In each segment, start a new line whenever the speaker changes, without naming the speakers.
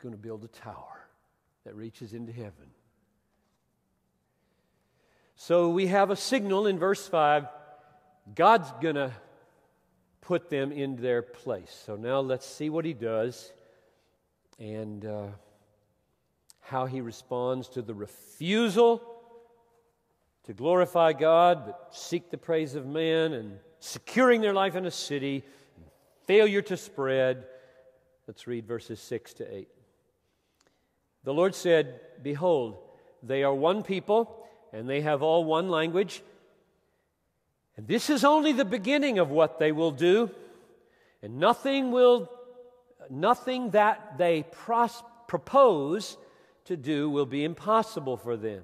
going to build a tower that reaches into heaven. So we have a signal in verse 5. God's going to put them in their place. So now let's see what He does and how He responds to the refusal to glorify God, but seek the praise of man, and securing their life in a city, and failure to spread. Let's read verses 6 to 8. The Lord said, "Behold, they are one people, and they have all one language. And this is only the beginning of what they will do, and nothing that they propose to do will be impossible for them.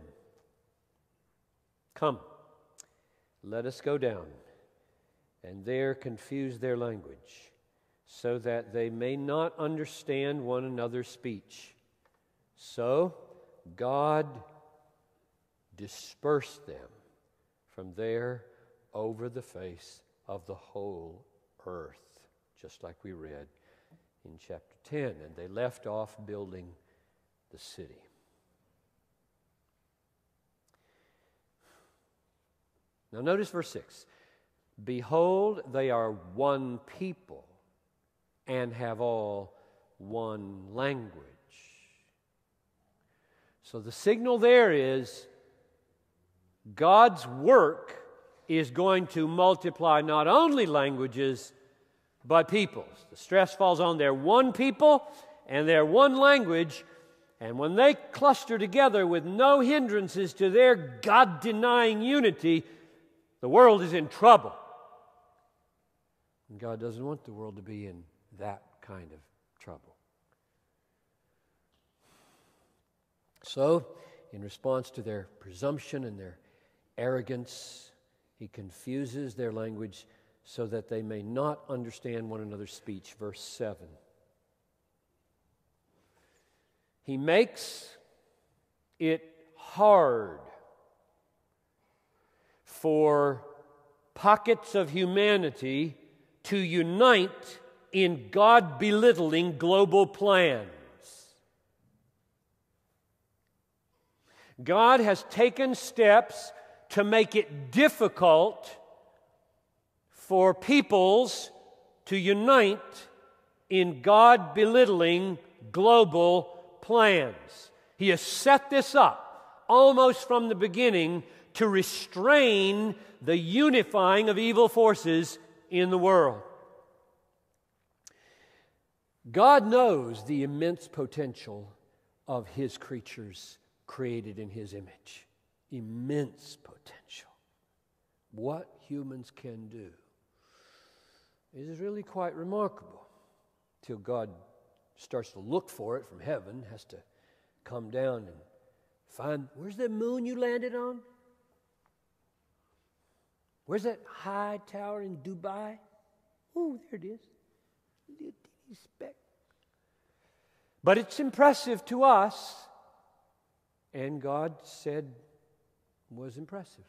Come, let us go down, and there confuse their language, so that they may not understand one another's speech." So God dispersed them from there over the face of the whole earth, just like we read in chapter 10. And they left off building the city. Now notice verse 6. Behold, they are one people and have all one language. So the signal there is God's work is going to multiply not only languages, but peoples. The stress falls on their one people and their one language, and when they cluster together with no hindrances to their God-denying unity, the world is in trouble. And God doesn't want the world to be in that kind of trouble. So, in response to their presumption and their arrogance, He confuses their language so that they may not understand one another's speech. Verse 7. He makes it hard for pockets of humanity to unite in God-belittling global plans. God has taken steps to make it difficult for peoples to unite in God-belittling global plans. He has set this up almost from the beginning to restrain the unifying of evil forces in the world. God knows the immense potential of His creatures created in His image. Immense potential. What humans can do is really quite remarkable till God starts to look for it from heaven, has to come down and find, where's the moon you landed on? Where's that high tower in Dubai? Oh, there it is. Little teeny speck. But it's impressive to us, and God said was impressive.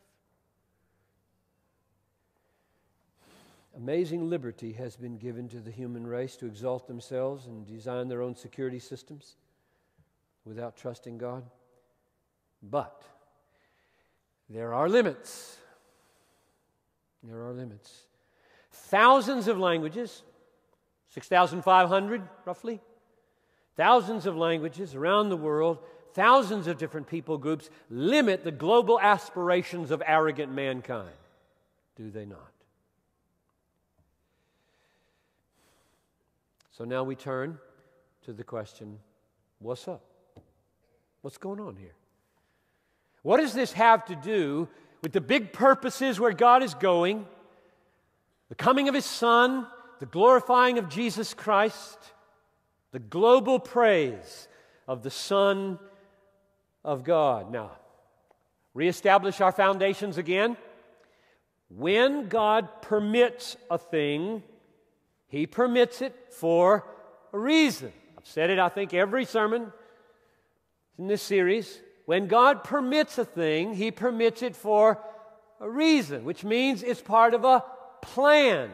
Amazing liberty has been given to the human race to exalt themselves and design their own security systems without trusting God. But there are limits. There are limits. Thousands of languages, 6,500 roughly, thousands of languages around the world, thousands of different people groups limit the global aspirations of arrogant mankind. Do they not? So now we turn to the question, what's up? What's going on here? What does this have to do with the big purposes where God is going, the coming of His Son, the glorifying of Jesus Christ, the global praise of the Son of God? Now, reestablish our foundations again. When God permits a thing, He permits it for a reason. I've said it, I think, every sermon in this series. When God permits a thing, He permits it for a reason, which means it's part of a plan.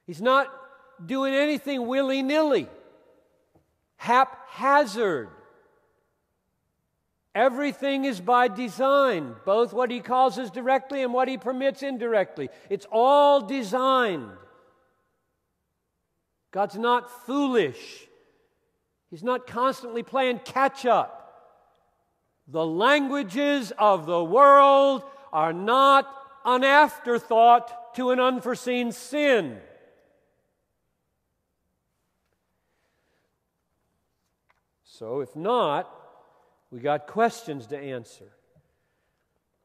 He's not doing anything willy-nilly, haphazard. Everything is by design, both what He causes directly and what He permits indirectly. It's all designed. God's not foolish. He's not constantly playing catch-up. The languages of the world are not an afterthought to an unforeseen sin. So if not, we got questions to answer.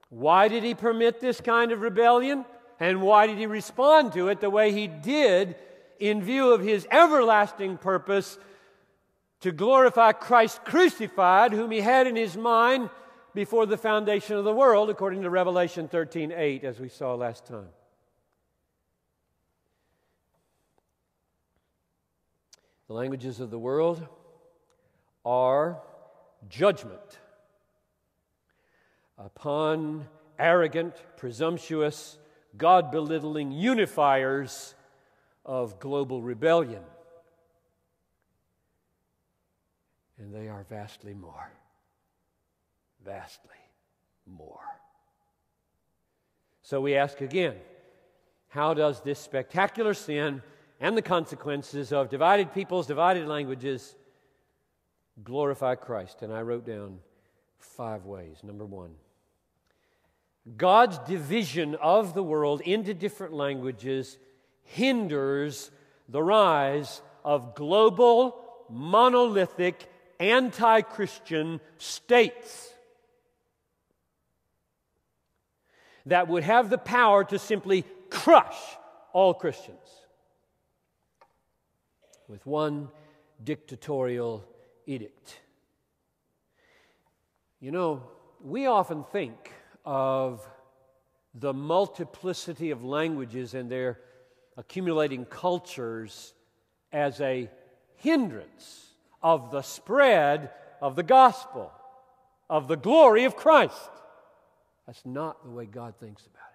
Why did He permit this kind of rebellion? And why did He respond to it the way He did in view of His everlasting purpose to glorify Christ crucified, whom He had in His mind before the foundation of the world, according to Revelation 13:8, as we saw last time? The languages of the world are judgment upon arrogant, presumptuous, God-belittling unifiers of global rebellion. And they are vastly more. Vastly more. So we ask again, how does this spectacular sin and the consequences of divided peoples, divided languages, glorify Christ? And I wrote down 5 ways. Number 1, God's division of the world into different languages hinders the rise of global, monolithic, anti-Christian states that would have the power to simply crush all Christians with one dictatorial edict. You know, we often think of the multiplicity of languages and their accumulating cultures as a hindrance of the spread of the gospel, of the glory of Christ. That's not the way God thinks about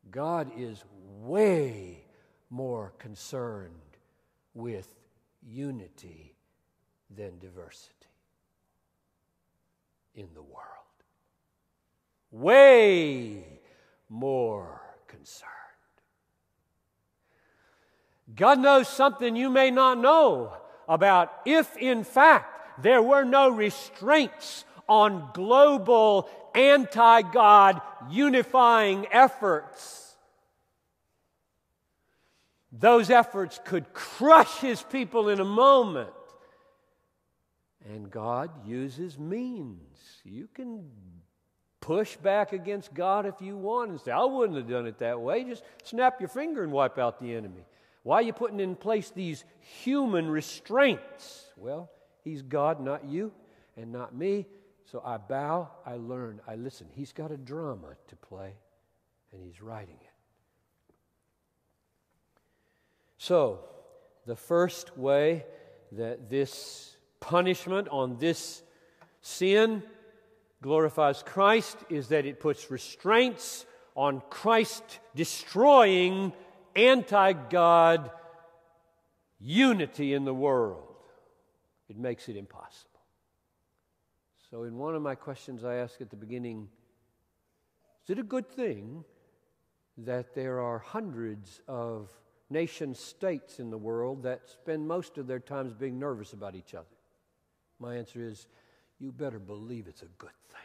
it. God is way more concerned with unity than diversity in the world. Way more concerned. God knows something you may not know about if, in fact, there were no restraints on global anti-God unifying efforts. Those efforts could crush His people in a moment. And God uses means. You can push back against God if you want and say, I wouldn't have done it that way. Just snap your finger and wipe out the enemy. Why are you putting in place these human restraints? Well, He's God, not you and not me. So I bow, I learn, I listen. He's got a drama to play, and He's writing it. So, the first way that this punishment on this sin glorifies Christ is that it puts restraints on Christ destroying anti-God unity in the world. It makes it impossible. So in one of my questions I asked at the beginning, is it a good thing that there are hundreds of nation-states in the world that spend most of their times being nervous about each other? My answer is, you better believe it's a good thing.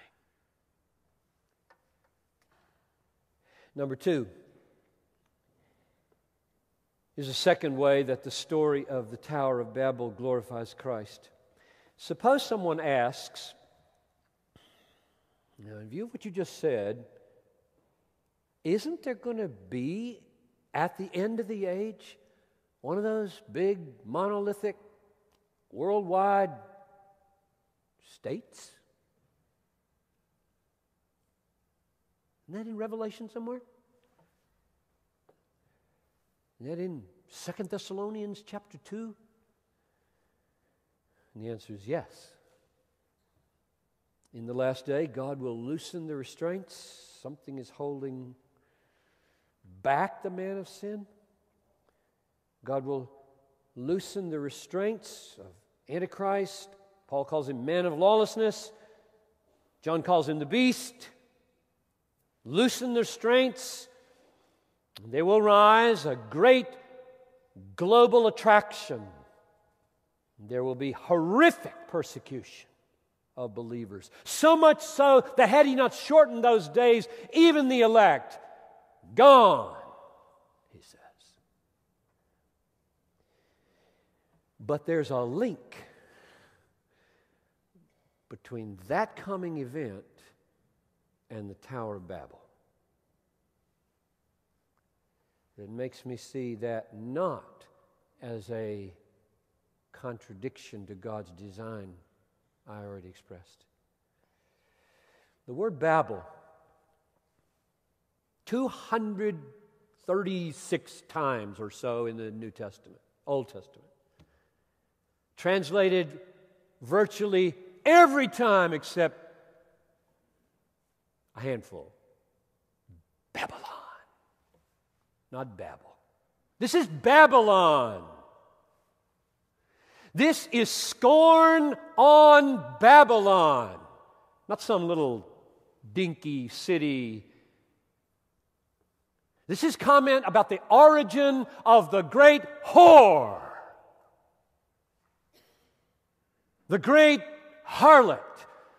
Number 2, is a second way that the story of the Tower of Babel glorifies Christ. Suppose someone asks, now in view of what you just said, isn't there going to be, at the end of the age, one of those big, monolithic, worldwide states? Isn't that in Revelation somewhere? Isn't that in 2 Thessalonians chapter 2? And the answer is yes. In the last day, God will loosen the restraints. Something is holding back the man of sin. God will loosen the restraints of Antichrist. Paul calls him man of lawlessness. John calls him the beast. Loosen the restraints. There will rise a great global attraction. There will be horrific persecution of believers. So much so that had he not shortened those days, even the elect, gone, he says. But there's a link between that coming event and the Tower of Babel. It makes me see that not as a contradiction to God's design I already expressed. The word Babel, 236 times or so in the New Testament, Old Testament. Translated virtually every time except a handful. Babylon. Not Babel. This is Babylon. This is scorn on Babylon. Not some little dinky city. This is comment about the origin of the great whore. The great harlot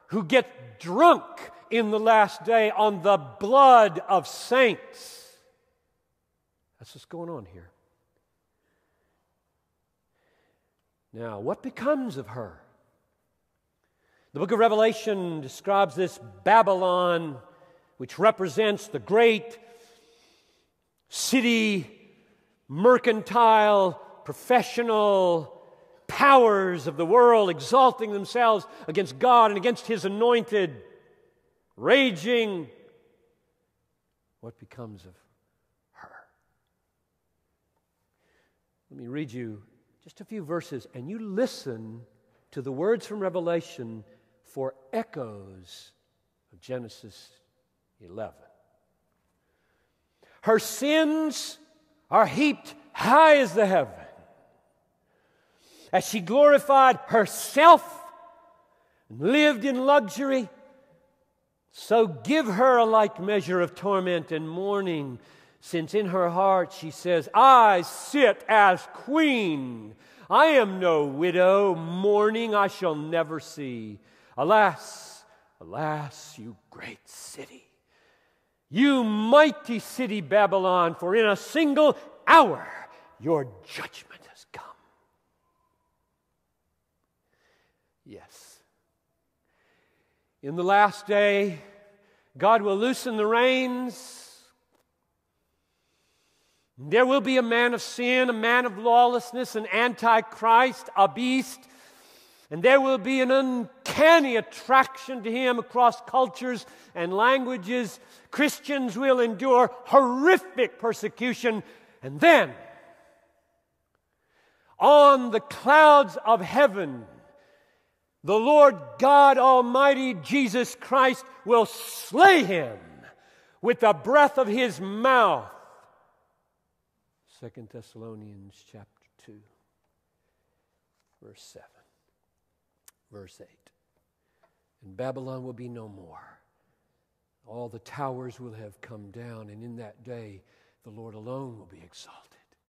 who gets drunk in the last day on the blood of saints. That's what's going on here. Now, what becomes of her? The book of Revelation describes this Babylon, which represents the great city, mercantile, professional powers of the world exalting themselves against God and against His anointed, raging. What becomes of her? Let me read you just a few verses, and you listen to the words from Revelation for echoes of Genesis 11. Her sins are heaped high as the heaven. As she glorified herself and lived in luxury, so give her a like measure of torment and mourning, since in her heart she says, I sit as queen. I am no widow, mourning I shall never see. Alas, alas, you great city, you mighty city Babylon, for in a single hour your judgment has come. Yes. In the last day, God will loosen the reins. There will be a man of sin, a man of lawlessness, an antichrist, a beast. And there will be an uncanny attraction to him across cultures and languages. Christians will endure horrific persecution. And then, on the clouds of heaven, the Lord God Almighty, Jesus Christ, will slay him with the breath of His mouth. 2 Thessalonians chapter 2, verse 7. Verse 8. And Babylon will be no more. All the towers will have come down, and in that day the Lord alone will be exalted.